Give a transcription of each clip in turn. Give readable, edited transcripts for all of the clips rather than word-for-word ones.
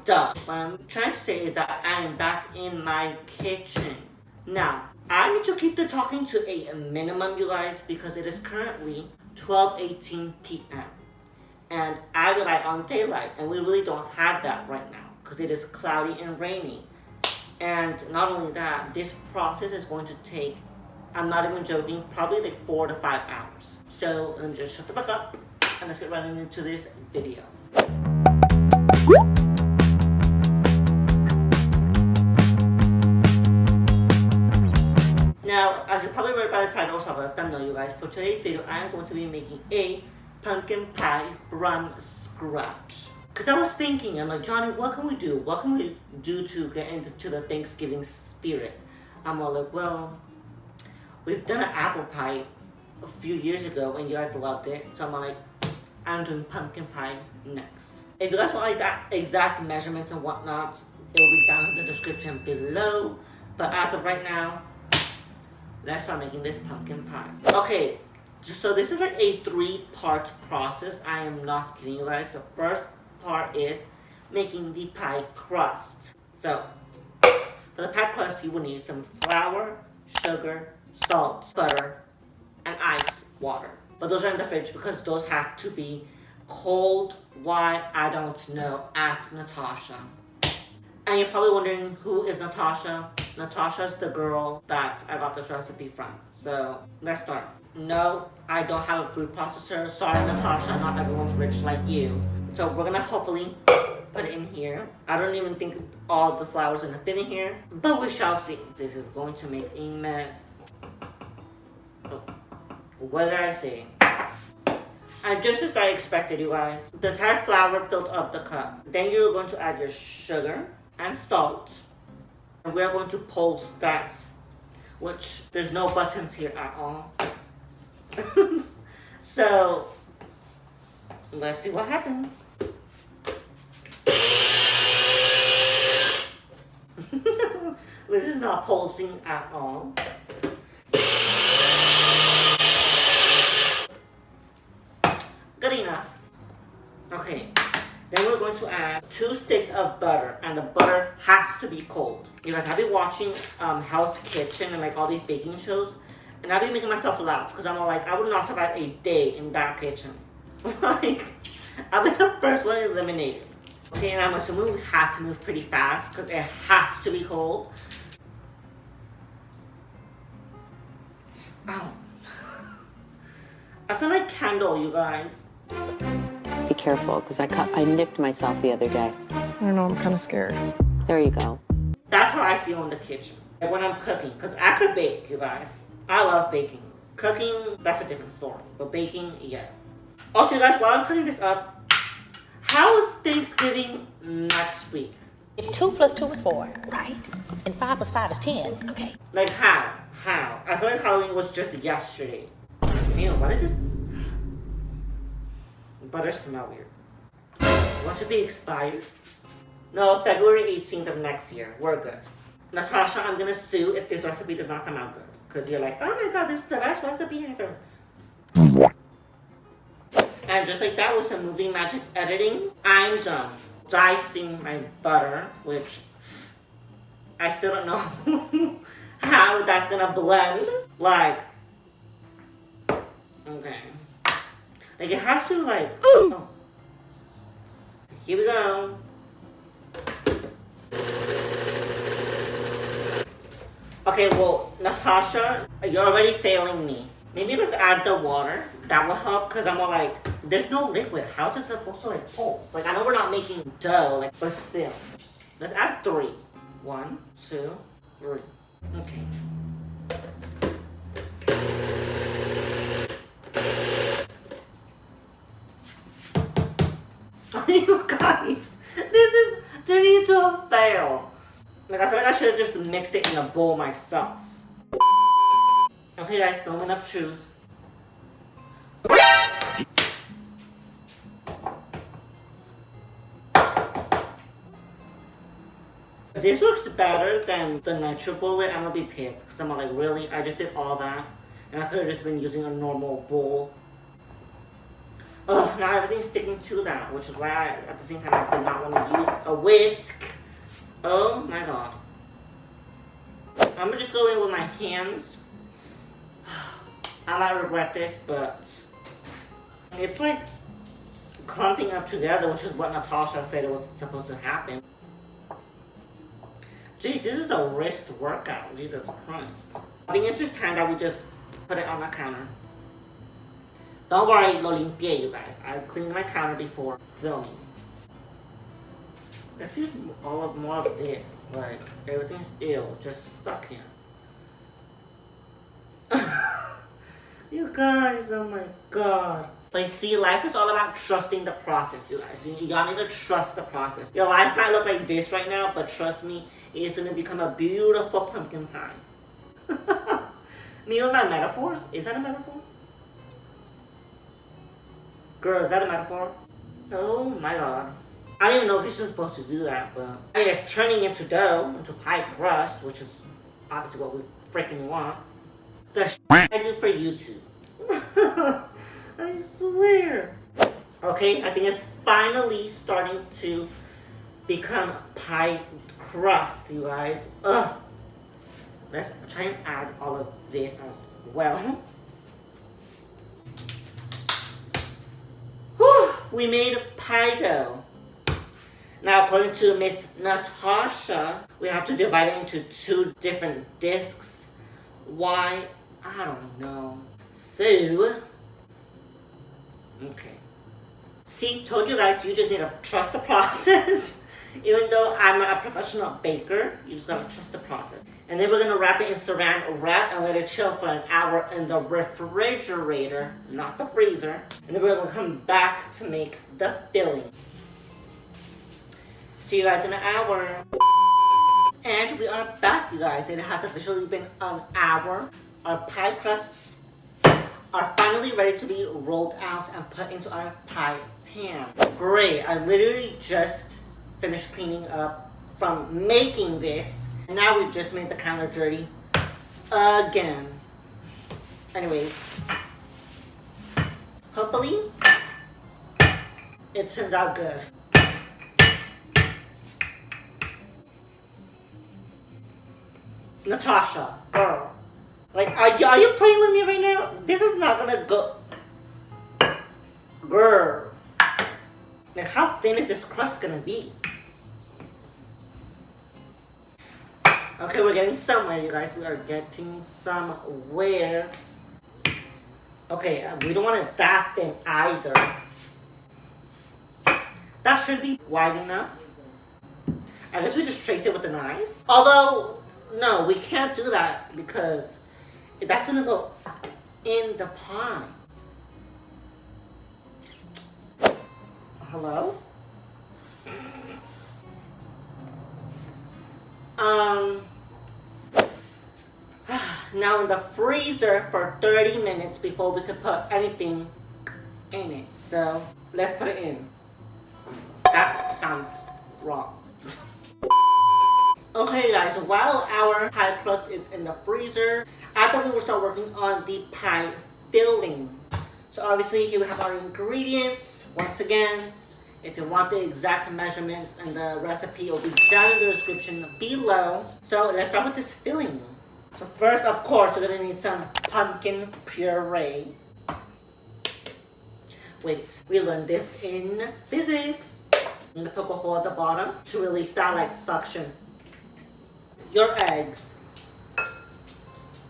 duh. What I'm trying to say is that I am back in my kitchen. Now, I need to keep the talking to a minimum, you guys, because it is currently 12:18 p.m. And I rely on daylight, and we really don't have that right now because it is cloudy and rainy. And not only that, this process is going to take, I'm not even joking, probably like 4 to 5 hours. So let me just shut the fuck up and let's get right into this video. Now, as you probably read by the title or the thumbnail, you guys, for today's video, I am going to be making a pumpkin pie from scratch. Because I was thinking, I'm like, Johnny, what can we do? What can we do to get into the Thanksgiving spirit? I'm all like, well, we've done an apple pie a few years ago and you guys loved it. So I'm like, I'm doing pumpkin pie next. If you guys want like that exact measurements and whatnot, it will be down in the description below. But as of right now, let's start making this pumpkin pie. Okay, so this is like a 3-part process. I am not kidding you guys. The first part is making the pie crust. So, for the pie crust, you will need some flour, sugar, salt, butter, and ice water. But those are in the fridge because those have to be cold. Why? I don't know. Ask Natasha. And you're probably wondering, who is Natasha? Natasha's the girl that I got this recipe from. So, let's start. No, I don't have a food processor. Sorry, Natasha, not everyone's rich like you. So we're gonna hopefully put it in here. I don't even think all the flour's gonna fit in here, but we shall see. This is going to make a mess. Oh, what did I say? And just as I expected, you guys, the entire flour filled up the cup. Then you're going to add your sugar and salt. And we're going to pulse that, which there's no buttons here at all. So, let's see what happens. This is not pulsing at all. Good enough. Okay, then we're going to add 2 sticks of butter, and the butter has to be cold. You guys, I've been watching Hell's Kitchen and like all these baking shows, and I've been making myself laugh because I'm all like, I would not survive a day in that kitchen. Like, I've been the first one eliminated. Okay, and I'm assuming we have to move pretty fast because it has to be cold. Ow. I feel like Kendall, you guys. Be careful, because I nicked myself the other day. I don't know, I'm kind of scared. There you go. That's how I feel in the kitchen. Like when I'm cooking, because I could bake, you guys. I love baking. Cooking, that's a different story. But baking, yes. Also, you guys, while I'm cutting this up, how is Thanksgiving next week? If 2 plus 2 is 4, right? And 5 plus 5 is 10, okay. Like how? How? I feel like Halloween was just yesterday. Ew, what is this? Butter smell weird. What should be expired? No, February 18th of next year. We're good. Natasha, I'm gonna sue if this recipe does not come out good. Because you're like, oh my god, this is the best recipe ever. And just like that, with some movie magic editing, I'm done dicing my butter, which I still don't know how that's gonna blend. Like, okay. Like, it has to, like, oh. Here we go. Okay, well, Natasha, you're already failing me. Maybe let's add the water. That will help, because I'm all like, there's no liquid. How is it supposed to, like, pulse? Like, I know we're not making dough, like, but still. Let's add 3. 1, 2, 3. Okay. You guys, this is turning into a fail. Like, I feel like I should have just mixed it in a bowl myself. Okay guys, moment of truth. If this looks better than the nitro bullet, I'm gonna be pissed. Because I'm like, really? I just did all that? And I could have just been using a normal bowl. Ugh, now everything's sticking to that, which is why I, at the same time, I did not want to use a whisk. Oh my god. I'm gonna just go in with my hands. I might regret this, but it's like clumping up together, which is what Natasha said it was supposed to happen. Geez, this is a wrist workout. Jesus Christ. I think it's just time that we just put it on the counter. Don't worry, lo limpié, you guys. I cleaned my counter before filming. Let's use more of this. Like, everything's ill, just stuck here. You guys, oh my god. But see, life is all about trusting the process, you guys. Y'all need to trust the process. Your life might look like this right now, but trust me, it's gonna become a beautiful pumpkin pie. Me with my metaphors? Is that a metaphor? Girl, is that a metaphor? Oh my god. I don't even know if you're supposed to do that, but I mean, it's turning into dough, into pie crust, which is obviously what we freaking want. The shit I do for YouTube. I swear. Okay, I think it's finally starting to become pie crust, you guys. Ugh. Let's try and add all of this as well. Whew, we made pie dough. Now, according to Miss Natasha, we have to divide it into 2 different discs. Why? I don't know. So, okay. See, told you guys, you just need to trust the process. Even though I'm not a professional baker, you just gotta trust the process. And then we're gonna wrap it in saran wrap and let it chill for an hour in the refrigerator, not the freezer. And then we're gonna come back to make the filling. See you guys in an hour. And we are back, you guys. It has officially been an hour. Our pie crusts are finally ready to be rolled out and put into our pie pan. Great, I literally just finished cleaning up from making this. And now we just made the counter dirty again. Anyways, hopefully it turns out good. Natasha, girl. Like, are you playing with me right now? This is not gonna go. Girl. Like, how thin is this crust gonna be? Okay, we're getting somewhere, you guys. We are getting somewhere. Okay, we don't want it that thin either. That should be wide enough. I guess we just trace it with a knife. Although, no, we can't do that because that's gonna go in the pie. Hello? Now in the freezer for 30 minutes before we could put anything in it. So let's put it in. That sounds wrong. Okay guys, while our pie crust is in the freezer, I thought we would start working on the pie filling. So obviously here we have our ingredients. Once again, if you want the exact measurements and the recipe, it will be down in the description below. So let's start with this filling. So first, of course, we're gonna need some pumpkin puree. Wait, we learned this in physics. I'm gonna poke a hole at the bottom to release that like suction. Your eggs.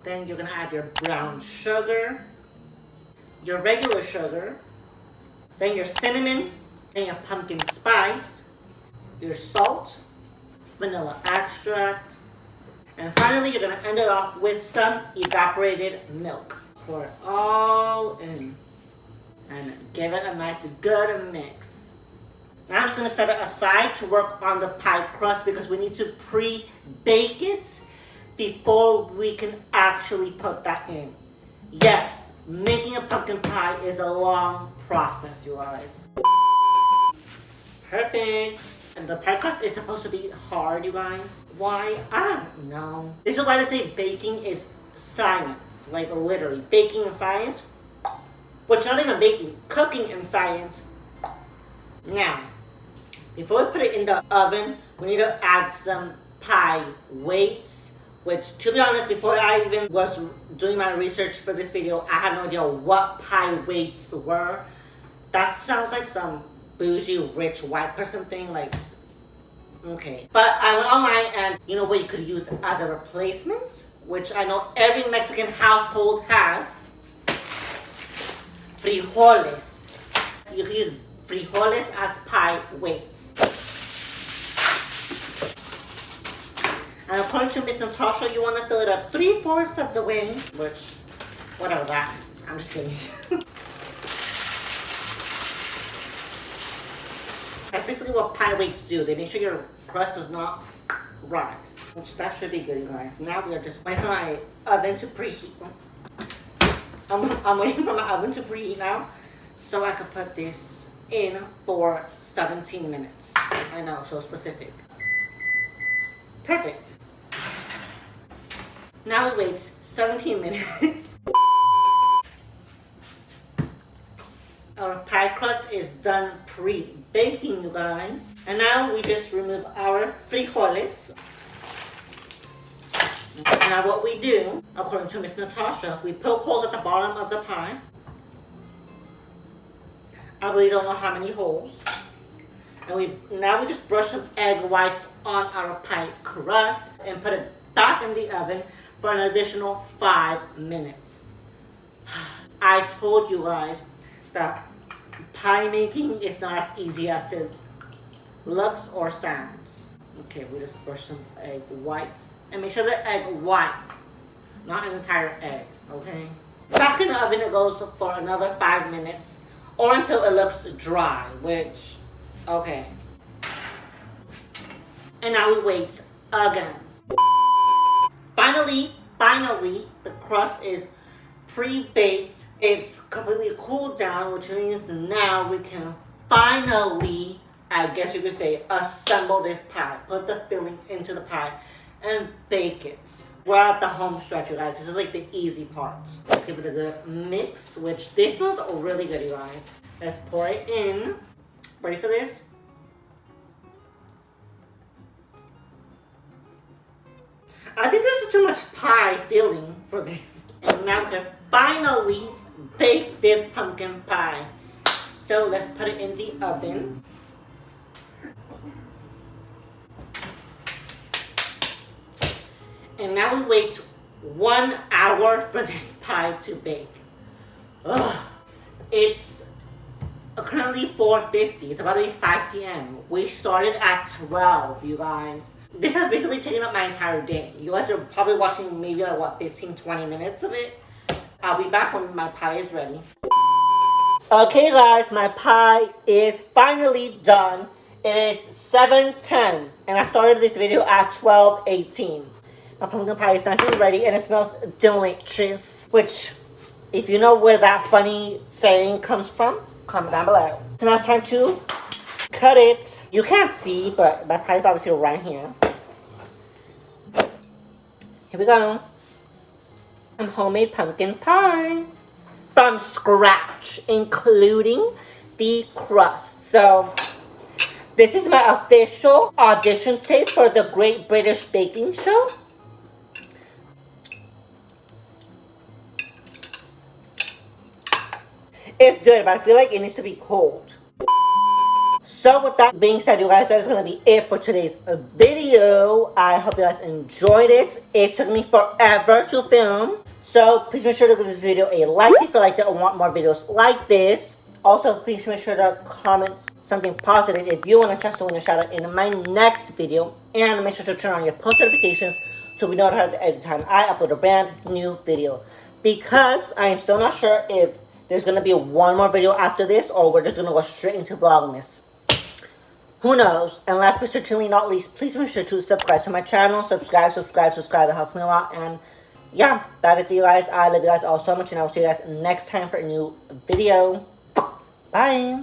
Then you're gonna add your brown sugar, your regular sugar, then your cinnamon, then your pumpkin spice, your salt, vanilla extract, and finally you're gonna end it off with some evaporated milk. Pour it all in and give it a nice good mix. Now I'm just gonna set it aside to work on the pie crust because we need to pre-bake it before we can actually put that in. Yes, making a pumpkin pie is a long process, you guys. Perfect. And the pie crust is supposed to be hard, you guys. Why? I don't know. This is why they say baking is science. Like literally, baking is science. Which not even baking, cooking in science. Now, Before we put it in the oven, we need to add some pie weights, which, to be honest, before I even was doing my research for this video, I had no idea what pie weights were. That sounds like some bougie, rich, white person thing, like, okay. But I went online and you know what you could use as a replacement, which I know every Mexican household has? Frijoles. You can use frijoles as pie weights. And according to Miss Natasha, you want to fill it up 3/4 of the way, which, whatever that is. I'm just kidding. That's basically what pie weights do. They make sure your crust does not rise, which that should be good, you guys. Now we are just waiting for my oven to preheat. I'm waiting for my oven to preheat now, so I could put this in for 17 minutes. I know, so specific. Perfect. Now we wait 17 minutes. Our pie crust is done pre-baking, you guys. And now we just remove our frijoles. Now what we do, according to Miss Natasha, we poke holes at the bottom of the pie. I really don't know how many holes. And now we just brush some egg whites on our pie crust and put it back in the oven for an additional 5 minutes. I told you guys that pie making is not as easy as it looks or sounds. Okay, we just brush some egg whites. And make sure the egg whites, not an entire egg, okay? Back in the oven it goes for another 5 minutes or until it looks dry, which, okay. And now we wait again. Finally, the crust is pre-baked. It's completely cooled down, which means now we can finally, I guess you could say, assemble this pie. Put the filling into the pie and bake it. We're at the home stretch, you guys. This is like the easy part. Let's give it a good mix, which this smells really good, you guys. Let's pour it in. Ready for this? I think this is too much pie filling for this. And now we can finally bake this pumpkin pie. So let's put it in the oven. And now we wait 1 hour for this pie to bake. Ugh. It's currently 4:50. It's about to be 5 p.m. We started at 12, you guys. This has basically taken up my entire day. You guys are probably watching maybe like, what, 15-20 minutes of it. I'll be back when my pie is ready. Okay guys, my pie is finally done. It is 7:10 and I started this video at 12:18. My pumpkin pie is nice and ready and it smells delicious. Which, if you know where that funny saying comes from, comment down below. So now it's time to cut it. You can't see, but my pie is obviously right here. Here we go. Some homemade pumpkin pie from scratch, including the crust. So this is my official audition tape for the Great British Baking Show. It's good, but I feel like it needs to be cold. So with that being said, you guys, that is going to be it for today's video. I hope you guys enjoyed it. It took me forever to film. So please make sure to give this video a like if you liked it or want more videos like this. Also, please make sure to comment something positive if you want a chance to win a shout out in my next video. And make sure to turn on your post notifications so we know every time I upload a brand new video. Because I am still not sure if there's going to be one more video after this or we're just going to go straight into Vlogmas. Who knows? And last but certainly not least, please make sure to subscribe to my channel. Subscribe. It helps me a lot. And yeah, that is it, you guys. I love you guys all so much. And I will see you guys next time for a new video. Bye.